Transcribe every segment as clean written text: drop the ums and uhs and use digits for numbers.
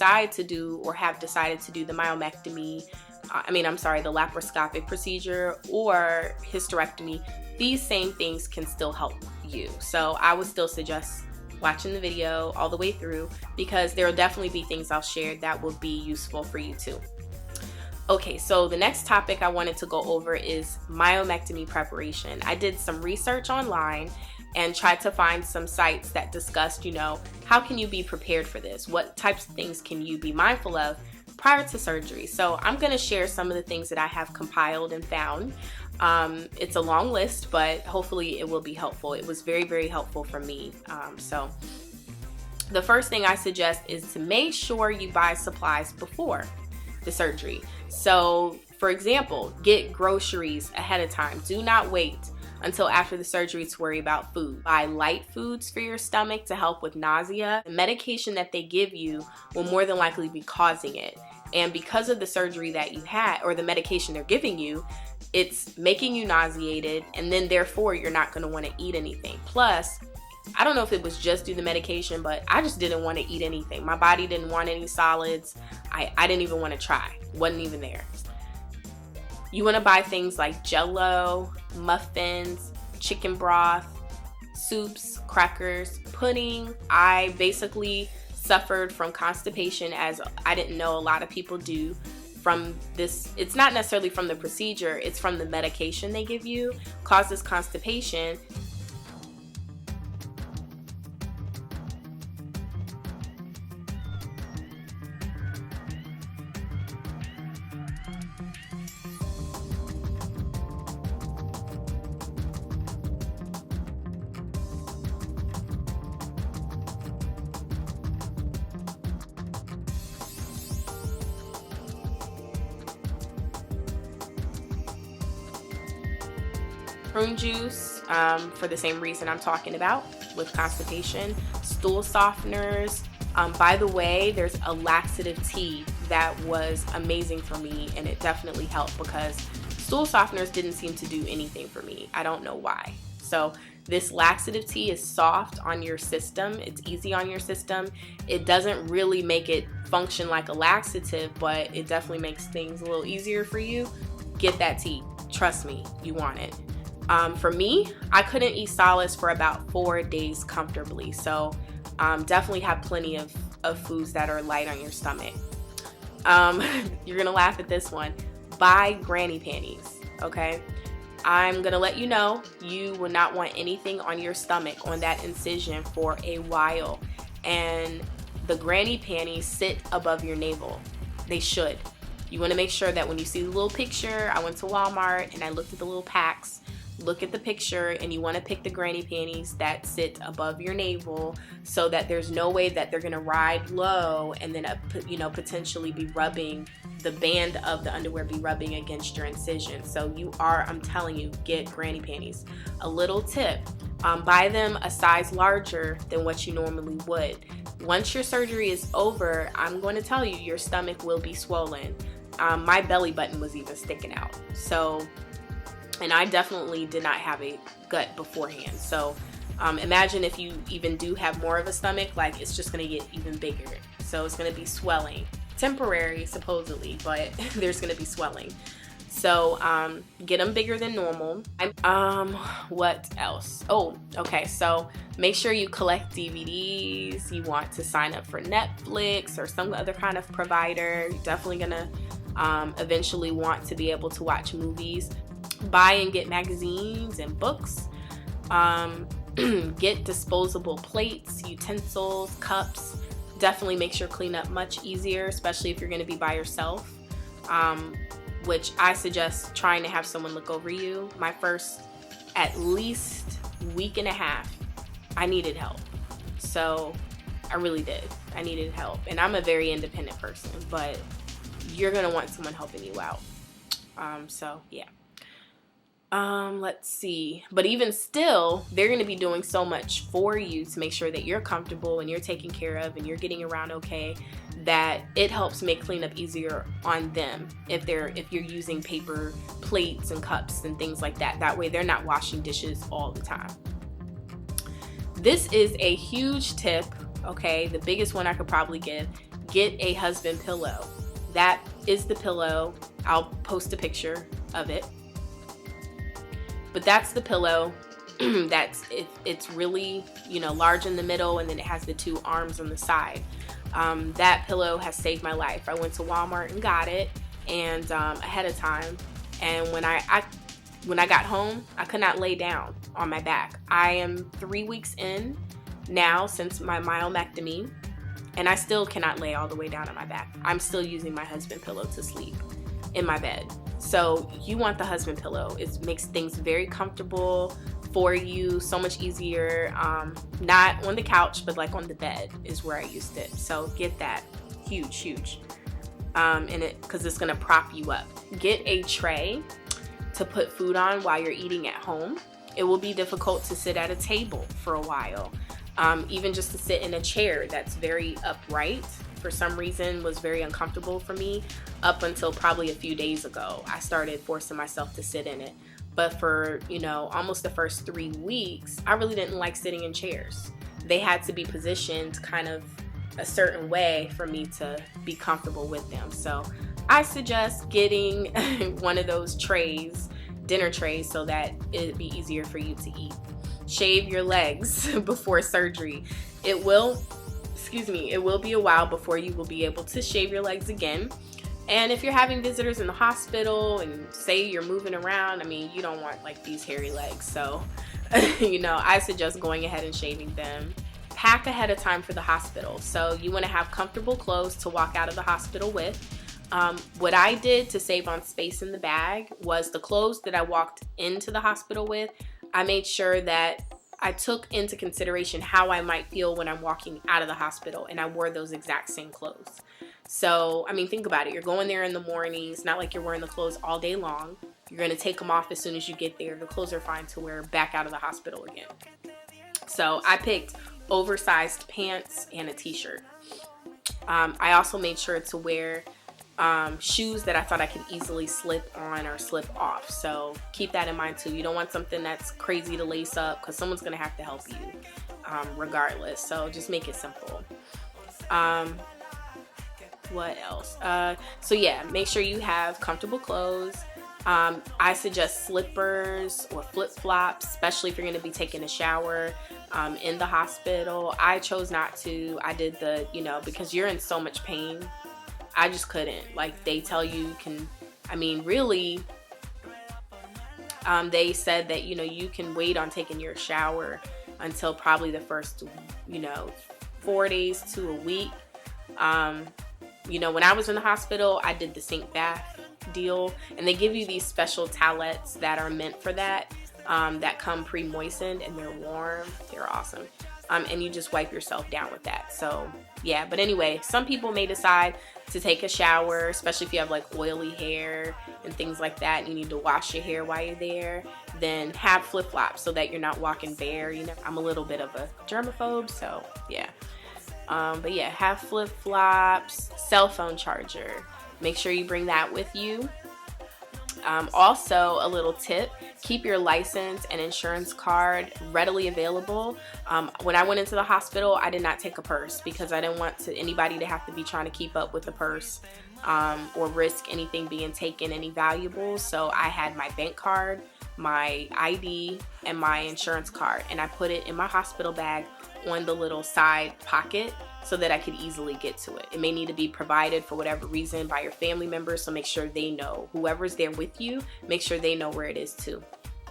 decide to do or have decided to do the myomectomy, the laparoscopic procedure or hysterectomy, these same things can still help you. So I would still suggest watching the video all the way through, because there will definitely be things I'll share that will be useful for you too. Okay, so the next topic I wanted to go over is myomectomy preparation. I did some research online and tried to find some sites that discussed, how can you be prepared for this? What types of things can you be mindful of prior to surgery? So I'm going to share some of the things that I have compiled and found. It's a long list, but hopefully it will be helpful. It was very, very helpful for me. So the first thing I suggest is to make sure you buy supplies before the surgery. So for example, get groceries ahead of time. Do not wait until after the surgery to worry about food. Buy light foods for your stomach to help with nausea. The medication that they give you will more than likely be causing it. And because of the surgery that you had, or the medication they're giving you, it's making you nauseated, and then therefore you're not going to want to eat anything. Plus, I don't know if it was just due to the medication, but I just didn't want to eat anything. My body didn't want any solids. I didn't even want to try. Wasn't even there. You want to buy things like Jell-O, muffins, chicken broth, soups, crackers, pudding. I basically suffered from constipation, as I didn't know a lot of people do, from this. It's not necessarily from the procedure, it's from the medication they give you, causes constipation. Prune juice, for the same reason I'm talking about with constipation. Stool softeners. By the way, there's a laxative tea that was amazing for me, and it definitely helped, because stool softeners didn't seem to do anything for me. I don't know why. So this laxative tea is soft on your system. It's easy on your system. It doesn't really make it function like a laxative, but it definitely makes things a little easier for you. Get that tea. Trust me, you want it. For me, I couldn't eat solids for about 4 days comfortably. So definitely have plenty of foods that are light on your stomach. You're going to laugh at this one. Buy granny panties, okay? I'm going to let you know, you will not want anything on your stomach, on that incision, for a while. And the granny panties sit above your navel. They should. You want to make sure that when you see the little picture, I went to Walmart and I looked at the little packs. Look at the picture, and you want to pick the granny panties that sit above your navel, so that there's no way that they're going to ride low and then potentially be rubbing, the band of the underwear be rubbing against your incision. So I'm telling you, get granny panties. A little tip, buy them a size larger than what you normally would. Once your surgery is over, I'm going to tell you, your stomach will be swollen. My belly button was even sticking out. And I definitely did not have a gut beforehand. So imagine if you even do have more of a stomach, like, it's just going to get even bigger. So it's going to be swelling. Temporary, supposedly, but there's going to be swelling. So get them bigger than normal. What else? Oh, okay. So make sure you collect DVDs. You want to sign up for Netflix or some other kind of provider. You're definitely going to eventually want to be able to watch movies. Buy and get magazines and books. Get disposable plates, utensils, cups. Definitely makes your cleanup much easier, especially if you're going to be by yourself, which I suggest trying to have someone look over you. My first at least week and a half, I needed help. So I really did. I needed help. And I'm a very independent person, but you're going to want someone helping you out. So yeah. Let's see. But even still, they're going to be doing so much for you to make sure that you're comfortable and you're taken care of and you're getting around okay, that it helps make cleanup easier on them if you're using paper plates and cups and things like that. That way they're not washing dishes all the time. This is a huge tip, okay? The biggest one I could probably give. get a husband pillow. That is the pillow. I'll post a picture of it. But that's the pillow. It's really, large in the middle, and then it has the two arms on the side. That pillow has saved my life. I went to Walmart and got it, and ahead of time. And when I got home, I could not lay down on my back. I am 3 weeks in now since my myomectomy, and I still cannot lay all the way down on my back. I'm still using my husband pillow to sleep in my bed. So you want the husband pillow. It makes things very comfortable for you, so much easier. Not on the couch, but like on the bed is where I used it. So get that. Huge. In it, because it's gonna prop you up. Get a tray to put food on while you're eating at home. It will be difficult to sit at a table for a while. Even just to sit in a chair that's very upright, for some reason, was very uncomfortable for me up until probably a few days ago. I started forcing myself to sit in it. But for, almost the first 3 weeks, I really didn't like sitting in chairs. They had to be positioned kind of a certain way for me to be comfortable with them. So I suggest getting one of those trays, dinner trays, so that it'd be easier for you to eat. Shave your legs before surgery. It will be a while before you will be able to shave your legs again. And if you're having visitors in the hospital and say you're moving around, you don't want like these hairy legs. So, I suggest going ahead and shaving them. Pack ahead of time for the hospital. So you want to have comfortable clothes to walk out of the hospital with. What I did to save on space in the bag was the clothes that I walked into the hospital with. I made sure that I took into consideration how I might feel when I'm walking out of the hospital, and I wore those exact same clothes. So, think about it. You're going there in the morning. It's not like you're wearing the clothes all day long. You're going to take them off as soon as you get there. The clothes are fine to wear back out of the hospital again. So I picked oversized pants and a t-shirt. I also made sure to wear shoes that I thought I could easily slip on or slip off. So keep that in mind too. You don't want something that's crazy to lace up, because someone's going to have to help you regardless. So just make it simple. What else? So yeah, make sure you have comfortable clothes. I suggest slippers or flip-flops, especially if you're going to be taking a shower in the hospital. I chose not to. I did because you're in so much pain. I just couldn't. Like, they tell you can, really, they said that, you can wait on taking your shower until probably the first, 4 days to a week. When I was in the hospital, I did the sink bath deal, and they give you these special towelettes that are meant for that, that come pre-moistened, and they're warm. They're awesome. And you just wipe yourself down with that. So yeah, but anyway, some people may decide to take a shower, especially if you have like oily hair and things like that, and you need to wash your hair while you're there. Then have flip-flops so that you're not walking bare. I'm a little bit of a germaphobe, so yeah. But yeah, have flip-flops, cell phone charger. Make sure you bring that with you. Also, a little tip, keep your license and insurance card readily available. When I went into the hospital, I did not take a purse because I didn't want anybody to have to be trying to keep up with the purse or risk anything being taken, any valuables. So I had my bank card, my ID, and my insurance card, and I put it in my hospital bag on the little side pocket so that I could easily get to it. It may need to be provided for whatever reason by your family members, so make sure they know. Whoever's there with you, make sure they know where it is too.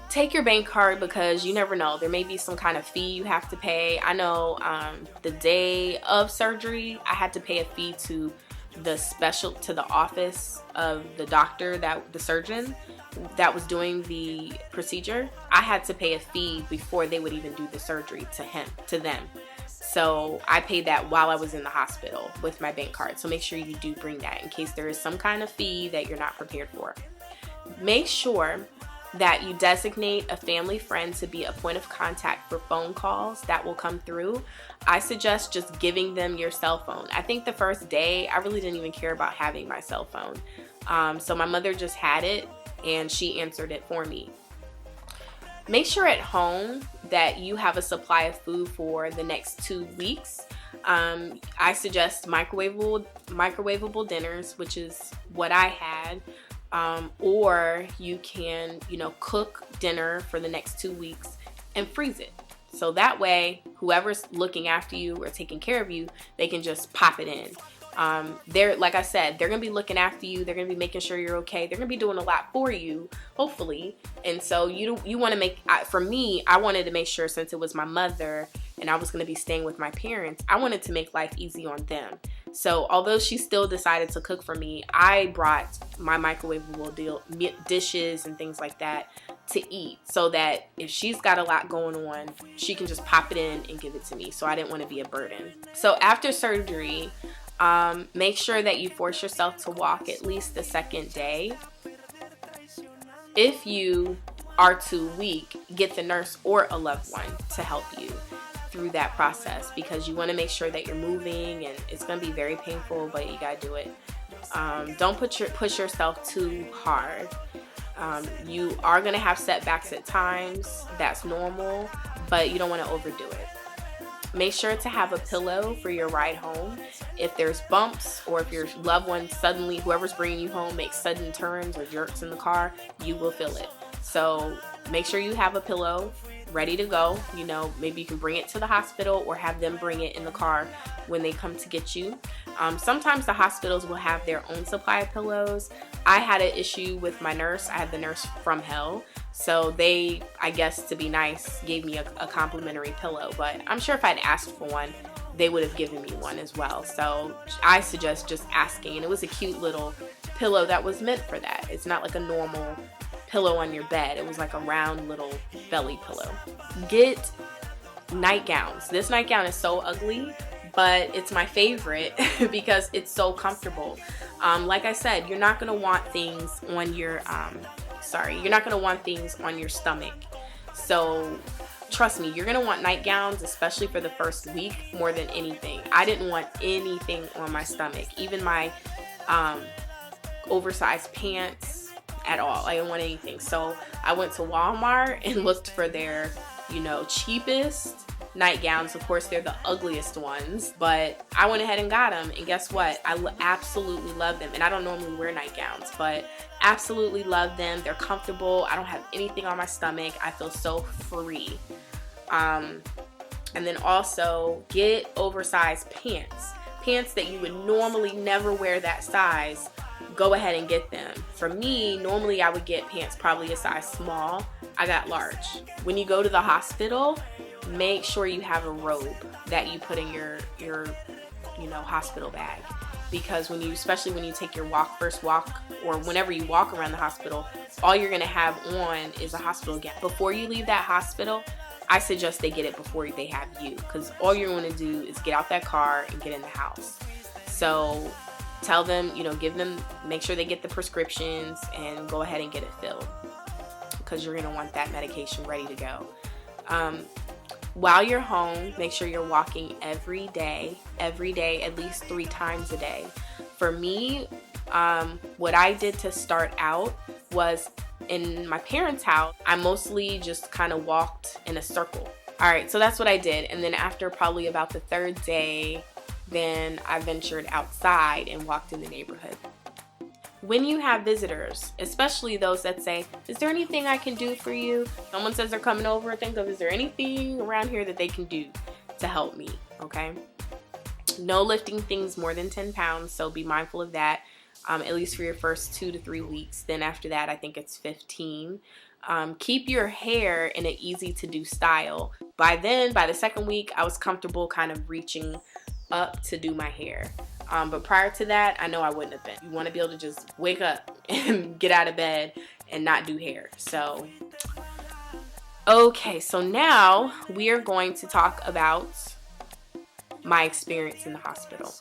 Take your bank card because you never know. There may be some kind of fee you have to pay. I know the day of surgery, I had to pay a fee to the office of the doctor, the surgeon that was doing the procedure. I had to pay a fee before they would even do the surgery to them. So I paid that while I was in the hospital with my bank card. So make sure you do bring that in case there is some kind of fee that you're not prepared for. Make sure that you designate a family friend to be a point of contact for phone calls that will come through. I suggest just giving them your cell phone. I think the first day, I really didn't even care about having my cell phone. So my mother just had it and she answered it for me. Make sure at home that you have a supply of food for the next 2 weeks. I suggest microwavable dinners, which is what I had. Or you can, cook dinner for the next 2 weeks and freeze it. So that way, whoever's looking after you or taking care of you, they can just pop it in. They're, like I said, they're going to be looking after you. They're going to be making sure you're okay. They're going to be doing a lot for you, hopefully. And so you want to for me, I wanted to make sure, since it was my mother and I was going to be staying with my parents, I wanted to make life easy on them. So although she still decided to cook for me, I brought my microwavable dishes and things like that to eat, so that if she's got a lot going on, she can just pop it in and give it to me. So I didn't want to be a burden. So after surgery, make sure that you force yourself to walk at least the second day. If you are too weak, get the nurse or a loved one to help you through that process, because you want to make sure that you're moving, and it's going to be very painful, but you got to do it. Don't push yourself too hard. You are going to have setbacks at times. That's normal, but you don't want to overdo it. Make sure to have a pillow for your ride home. If there's bumps, or if your loved one suddenly, whoever's bringing you home, makes sudden turns or jerks in the car, you will feel it. So make sure you have a pillow ready to go. Maybe you can bring it to the hospital or have them bring it in the car when they come to get you. Sometimes the hospitals will have their own supply of pillows. I had an issue with my nurse. I had the nurse from hell. So they, I guess to be nice, gave me a complimentary pillow. But I'm sure if I'd asked for one, they would have given me one as well. So I suggest just asking. And it was a cute little pillow that was meant for that. It's not like a normal pillow on your bed. It was like a round little belly pillow. Get nightgowns. This nightgown is so ugly, but it's my favorite because it's so comfortable. Like I said, you're not going to want things on your you're not going to want things on your stomach. So trust me, you're going to want nightgowns, especially for the first week, more than anything. I didn't want anything on my stomach, even my oversized pants at all. I didn't want anything. So I went to Walmart and looked for their, cheapest nightgowns. Of course, they're the ugliest ones, but I went ahead and got them. And guess what? I absolutely love them. And I don't normally wear nightgowns, but absolutely love them. They're comfortable. I don't have anything on my stomach. I feel so free. And then also get oversized pants. Pants that you would normally never wear that size. Go ahead and get them. For me, normally I would get pants probably a size small. I got large. When you go to the hospital, make sure you have a robe that you put in your hospital bag, because especially when you take your first walk, or whenever you walk around the hospital, all you're gonna have on is a hospital gown. Before you leave that hospital, I suggest they get it before they have you, because all you're gonna do is get out that car and get in the house. So tell them, make sure they get the prescriptions and go ahead and get it filled, because you're gonna want that medication ready to go. While you're home, make sure you're walking every day, at least 3 times a day. For me, what I did to start out was, in my parents' house, I mostly just kind of walked in a circle. All right, so that's what I did. And then after probably about the 3rd day, then I ventured outside and walked in the neighborhood. When you have visitors, especially those that say, is there anything I can do for you? Someone says they're coming over, think of, is there anything around here that they can do to help me? Okay. No lifting things more than 10 pounds. So be mindful of that, at least for your first 2 to 3 weeks. Then after that, I think it's 15. Keep your hair in an easy to do style. By the 2nd week, I was comfortable kind of reaching up to do my hair. But prior to that, I know I wouldn't have been. You want to be able to just wake up and get out of bed and not do hair. So, okay, so now we are going to talk about my experience in the hospital.